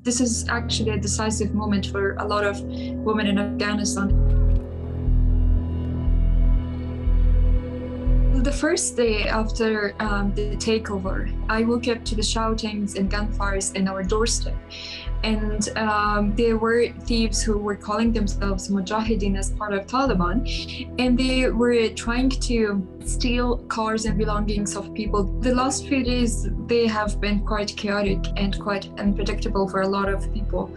This is actually a decisive moment for a lot of women in Afghanistan. The first day after the takeover, I woke up to the shoutings and gunfires in our doorstep. And there were thieves who were calling themselves Mujahideen as part of Taliban, and they were trying to steal cars and belongings of people. The last few days, they have been quite chaotic and quite unpredictable for a lot of people.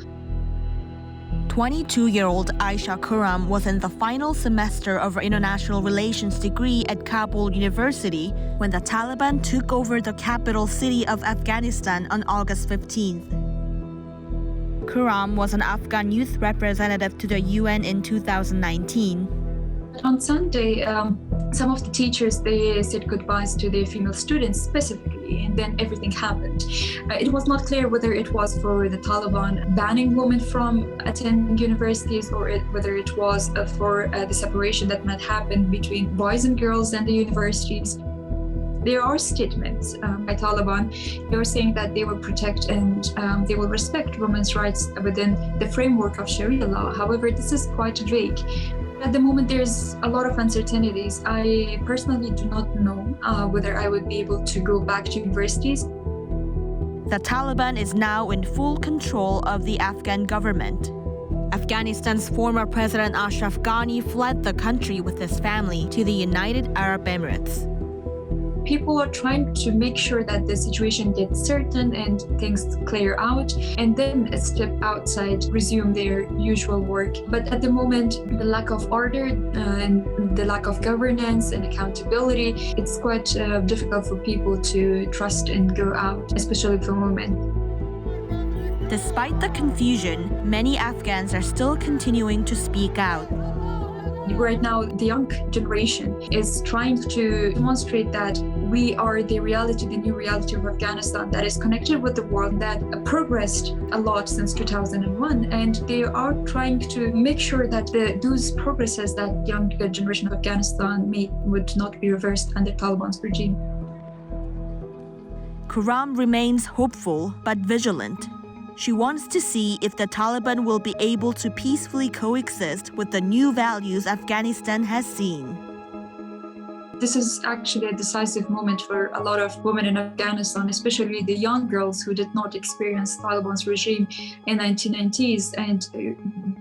22-year-old Aisha Khurram was in the final semester of her international relations degree at Kabul University when the Taliban took over the capital city of Afghanistan on August 15th. Khurram was an Afghan Youth Representative to the UN in 2019. On Sunday, some of the teachers, they said goodbyes to their female students specifically, and then everything happened. It was not clear whether it was for the Taliban banning women from attending universities or whether it was for the separation that might happen between boys and girls and the universities. There are statements by Taliban. They were saying that they will protect and they will respect women's rights within the framework of Sharia law. However, this is quite vague. At the moment, there's a lot of uncertainties. I personally do not know whether I would be able to go back to universities. The Taliban is now in full control of the Afghan government. Afghanistan's former President Ashraf Ghani fled the country with his family to the United Arab Emirates. People are trying to make sure that the situation gets certain and things clear out, and then step outside, resume their usual work. But at the moment, the lack of order and the lack of governance and accountability, it's quite difficult for people to trust and go out, especially for women. Despite the confusion, many Afghans are still continuing to speak out. Right now, the young generation is trying to demonstrate that we are the reality, the new reality of Afghanistan that is connected with the world, that progressed a lot since 2001. And they are trying to make sure that those progresses that young generation of Afghanistan made would not be reversed under Taliban's regime. Khurram remains hopeful but vigilant. She wants to see if the Taliban will be able to peacefully coexist with the new values Afghanistan has seen. This is actually a decisive moment for a lot of women in Afghanistan, especially the young girls who did not experience Taliban's regime in the 1990s, and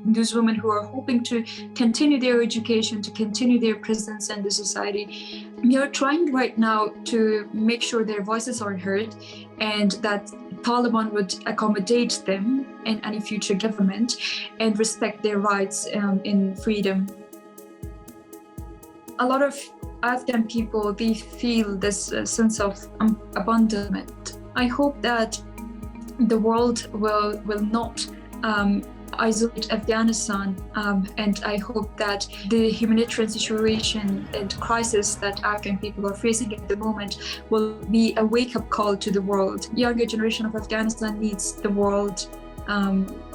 those women who are hoping to continue their education, to continue their presence in the society. We are trying right now to make sure their voices are heard and that Taliban would accommodate them in any future government and respect their rights in freedom. A lot of Afghan people, they feel this sense of abandonment. I hope that the world will not isolate Afghanistan, and I hope that the humanitarian situation and crisis that Afghan people are facing at the moment will be a wake-up call to the world. The younger generation of Afghanistan needs the world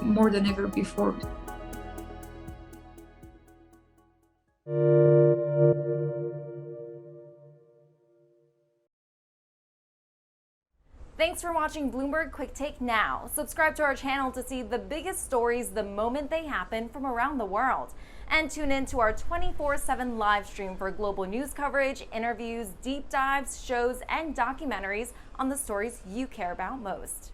more than ever before. Thanks for watching Bloomberg Quick Take Now. Subscribe to our channel to see the biggest stories the moment they happen from around the world. And tune in to our 24/7 live stream for global news coverage, interviews, deep dives, shows, and documentaries on the stories you care about most.